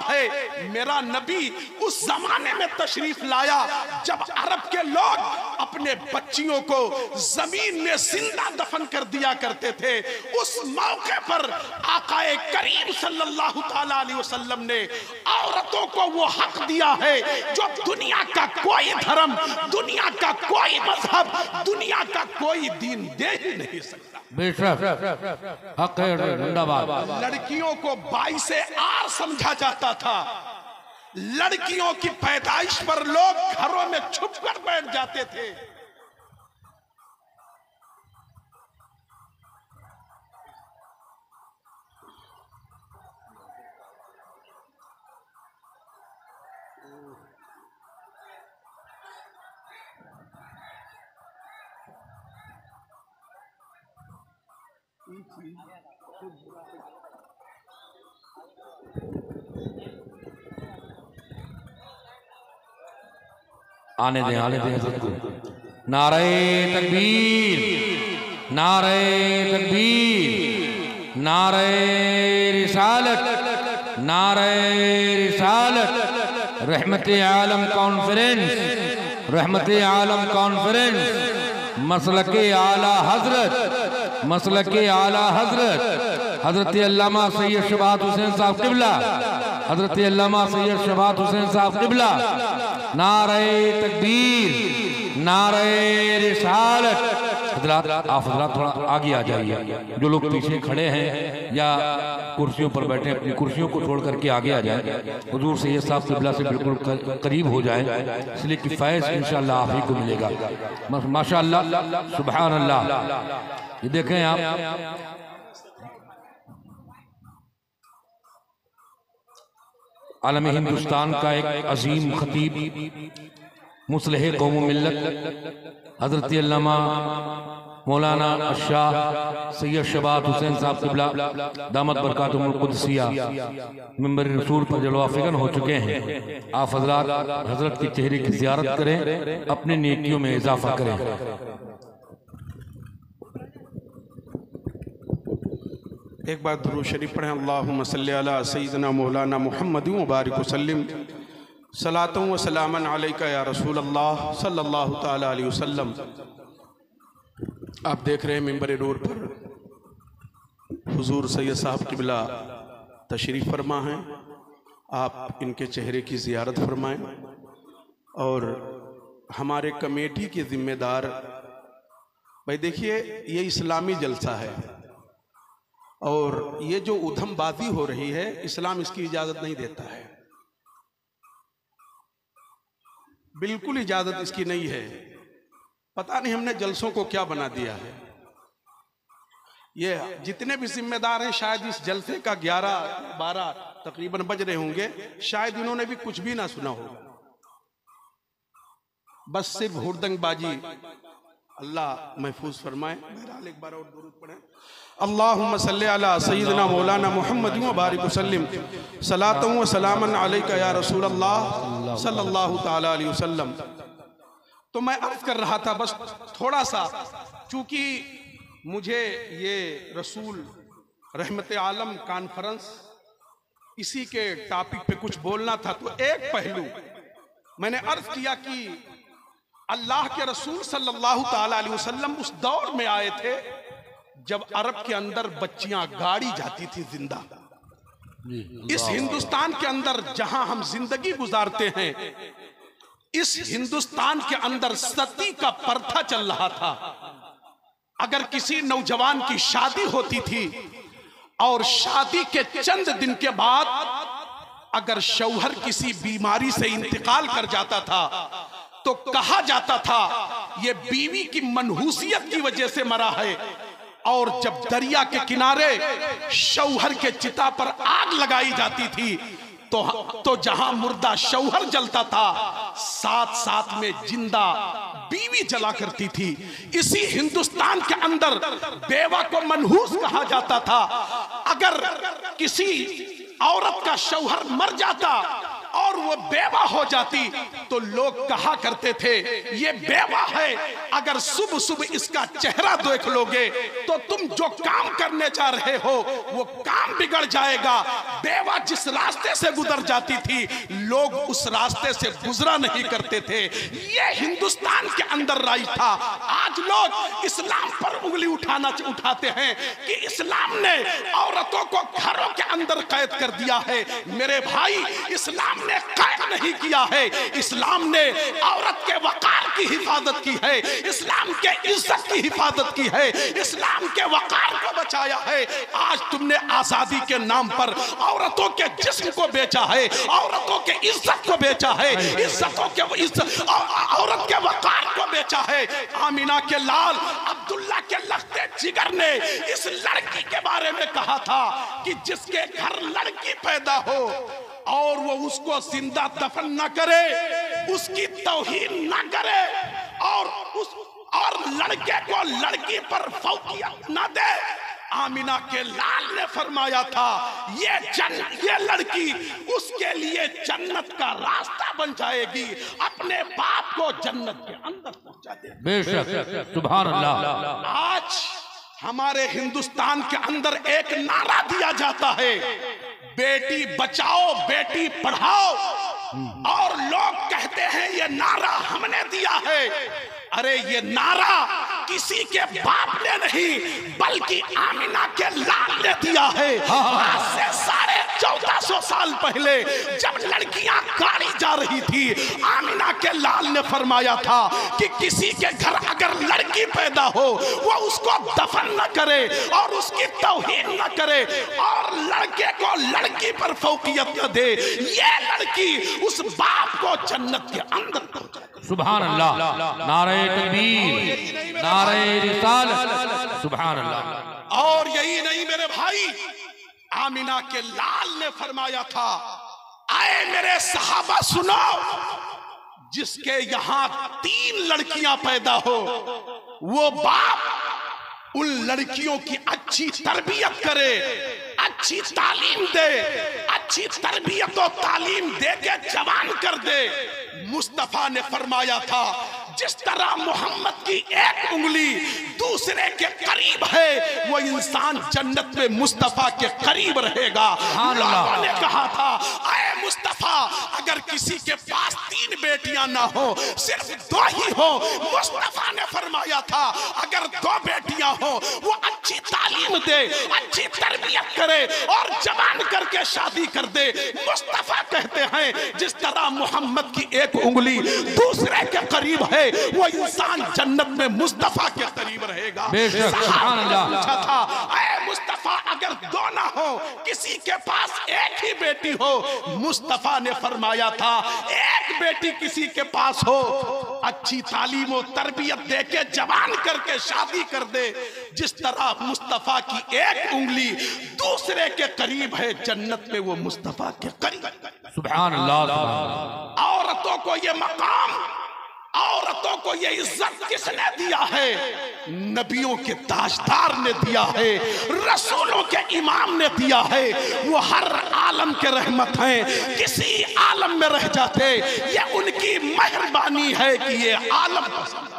है मेरा नबी उस जमाने में तशरीफ लाया जब अरब के लोग अपने बच्चियों को जमीन में जिंदा दफन कर दिया करते थे। उस मौके पर आकाए करीम सल्लल्लाहु ताला अलैहि वसल्लम ने औरतों को वो हक दिया है जो दुनिया का कोई धर्म, दुनिया का कोई मजहब, दुनिया का कोई दीन दे ही नहीं सकता। हक है, लड़कियों को बाई से आर समझा जाता था। लड़कियों की पैदाइश पर लोग घरों में छुप कर बैठ जाते थे। आने दें सबको। नारे तकबीर, नारे तकबीर, नारे रिसालत, नारे रिसालत। रहमते आलम कॉन्फ्रेंस, रहमते आलम कॉन्फ्रेंस, मसलके आला हजरत, मसलके आला हजरत हजरत अल्लामा सैयद शबात हुसैन साहब किबला, हजरत अल्लामा सैयद शबात हुसैन साहब किबला। नारे तकबीर, नारे रिसालत। हजरात आप हजरात थोड़ा आगे आ जाइए। जो लोग पीछे खड़े हैं या कुर्सियों पर बैठे अपनी कुर्सियों को छोड़ करके आगे आ जाए। हुजूर सैयद साहब किबला से बिल्कुल करीब हो जाए, इसलिए कि फैज़ इंशाअल्लाह आप ही को मिलेगा। माशाअल्लाह, सुभान अल्लाह। ये देखें आप, आलम हिंदुस्तान का एक अजीम खतीब, मुस्लिह कौम मिल्लत हजरत अल्लामा मौलाना शाह सैयद शबात हुसैन साहब किबला दामत बरकातुहुल कुद्सिया मिंबर रसूल पर जलवा फिगन हो चुके हैं। आप हजरत की चेहरे की ज़ियारत करें, अपनी नेकियों में इजाफा करें। एक बार दुरूद शरीफ पढ़ें। अल्लाहुम्मा सल्ली अला सय्यिदना मौलाना मुहम्मद व बारिक वसल्लिम सलातु व सलामन अलैका या रसूल अल्लाह सल्लल्लाहु ताला अलैहि वसल्लम। आप देख रहे हैं मिंबर नूर पर हुजूर सैयद साहब किबला तशरीफ़ फरमा हैं। आप इनके चेहरे की ज़ियारत फरमाएं। और हमारे कमेटी के ज़िम्मेदार भाई देखिए, ये इस्लामी जलसा है और ये जो उधमबाजी हो रही है, इस्लाम इसकी इजाज़त नहीं देता है, बिल्कुल इजाज़त इसकी नहीं है। पता नहीं हमने जलसों को क्या बना दिया है। ये जितने भी जिम्मेदार हैं, शायद इस जलसे का 11-12 तकरीबन बज रहे होंगे, शायद इन्होंने भी कुछ भी ना सुना हो, बस सिर्फ हुड़दंगबाजी। अल्लाह महफूज फरमाए। बहरहाल एक बार और दुरूद पढ़ें। अल्लाहुम्मा सल्ली अला सय्यिदना मौलाना मुहम्मद व बारिक वसल्लिम सलातु व सलामन अलैका या रसूल अल्लाह सल्लल्लाहु ताला अलैहि वसल्लम। तो मैं अर्ज कर रहा था, बस थोड़ा सा, चूंकि मुझे ये रसूल रहमत आलम कॉन्फ्रेंस इसी के टॉपिक पे कुछ बोलना था। तो एक पहलू मैंने अर्ज किया कि अल्लाह के रसूल सल्लल्लाहु ताला अलैहि वसल्लम उस दौर में आए थे जब अरब के अंदर बच्चियां गाड़ी जाती थी जिंदा। इस हिंदुस्तान के अंदर जहां हम जिंदगी गुजारते हैं, इस हिंदुस्तान के अंदर सती का प्रथा चल रहा था। अगर किसी नौजवान की शादी होती थी और शादी के चंद दिन के बाद अगर शौहर किसी बीमारी से इंतकाल कर जाता था तो कहा जाता था ये बीवी की मनहूसियत की वजह से मरा है। और जब दरिया के किनारे शौहर के चिता पर आग लगाई जाती थी तो जहां मुर्दा शौहर जलता था, साथ साथ में जिंदा बीवी जला करती थी। इसी हिंदुस्तान के अंदर बेवा को मनहूस कहा जाता था। अगर किसी औरत का शौहर मर जाता और वो बेवा हो जाती तो लोग कहा करते थे ये बेवा है, अगर सुबह सुबह इसका चेहरा देख लोगे तो तुम जो काम करने जा रहे हो वो काम बिगड़ जाएगा। बेवा जिस रास्ते से गुजर जाती थी लोग उस रास्ते से गुजरा नहीं करते थे। ये हिंदुस्तान के अंदर राज था। आज लोग इस्लाम पर उंगली उठाते हैं कि इस्लाम ने औरतों को घरों के अंदर कैद कर दिया है। मेरे भाई, इस्लाम ने कैद नहीं किया है, इस्लाम ने औरत के वकार की हिफाजत की है, इस्लाम के इज्जत की हिफाजत की है, इस्लाम के वकार को बचाया है। आज तुमने आजादी के नाम पर औरतों के जिस्म को बेचा है, औरतों के इज्जत को बेचा है, इज्जतों के औरत के वकार को बेचा है। आमिना के लाल अब्दुल्ला के लखते जिगर ने इस लड़की के बारे में कहा था कि जिसके घर लड़की पैदा हो और वो उसको जिंदा दफन न करे, उसकी तौहीन न करे और लड़के को लड़की पर फौकियत न दे। आमिना के लाल ने फरमाया था ये लड़की उसके लिए जन्नत का रास्ता बन जाएगी, अपने बाप को जन्नत के अंदर पहुंचा देगी। बेशक, सुभान अल्लाह। आज हमारे हिंदुस्तान के अंदर एक नारा दिया जाता है, बेटी बचाओ बेटी पढ़ाओ, और लोग कहते हैं ये नारा हमने दिया है। अरे ये नारा किसी के बाप ने नहीं बल्कि आमिना के लाल ने दिया है। आज से 1450 साल पहले जब लड़कियां गाड़ी जा रही थी, आमिना के लाल ने फरमाया था कि किसी के घर अगर लड़की पैदा हो वो उसको दफन न करे और उसकी तौहीन न करे और लड़के को लड़की पर फौकियत न दे। ये लड़की उस बाप को जन्नत के अंदर पहुंचाए। सुभान अल्लाह, नारे तकबीर, नारे रिसालत, सुभान अल्लाह। और यही नहीं मेरे भाई, आमिना के लाल ने फरमाया था, आए मेरे सहाबा सुनो, जिसके यहां 3 लड़कियां पैदा हो वो बाप उन लड़कियों की अच्छी तरबियत करे, अच्छी तालीम दे, अच्छी तरबियत और तालीम दे के जवान कर दे। मुस्तफा ने फरमाया था जिस तरह मोहम्मद की एक उंगली दूसरे के करीब है वो इंसान जन्नत में मुस्तफा के करीब रहेगा। लोगों ने कहा था आए मुस्तफा, अगर किसी के पास 3 बेटियां ना हो सिर्फ 2 ही हो, मुस्तफा ने फरमाया था अगर 2 बेटियां हो वो अच्छी तालीम दे, अच्छी तरबियत करे और जवान करके शादी कर दे। मुस्तफा कहते हैं जिस तरह मोहम्मद की एक उंगली दूसरे के करीब है वो इंसान जन्नत में मुस्तफा के करीब रहेगा। पूछा था ऐ मुस्तफा, अगर 2 ना हो किसी के पास एक ही बेटी हो, मुस्तफा ने फरमाया था एक बेटी किसी के पास हो, अच्छी तालीम और तरबियत दे के जवान करके शादी कर दे। जिस तरह मुस्तफा की एक उंगली दूसरे के करीब है जन्नत में वो मुस्तफा के करीब। सुभान अल्लाह। औरतों को ये मकाम, औरतों को ये इज्जत किसने दिया है? नबियों के ताजदार ने दिया है, रसूलों के इमाम ने दिया है। वो हर आलम के रहमत हैं, किसी आलम में रह जाते ये उनकी मेहरबानी है कि ये आलम पसंद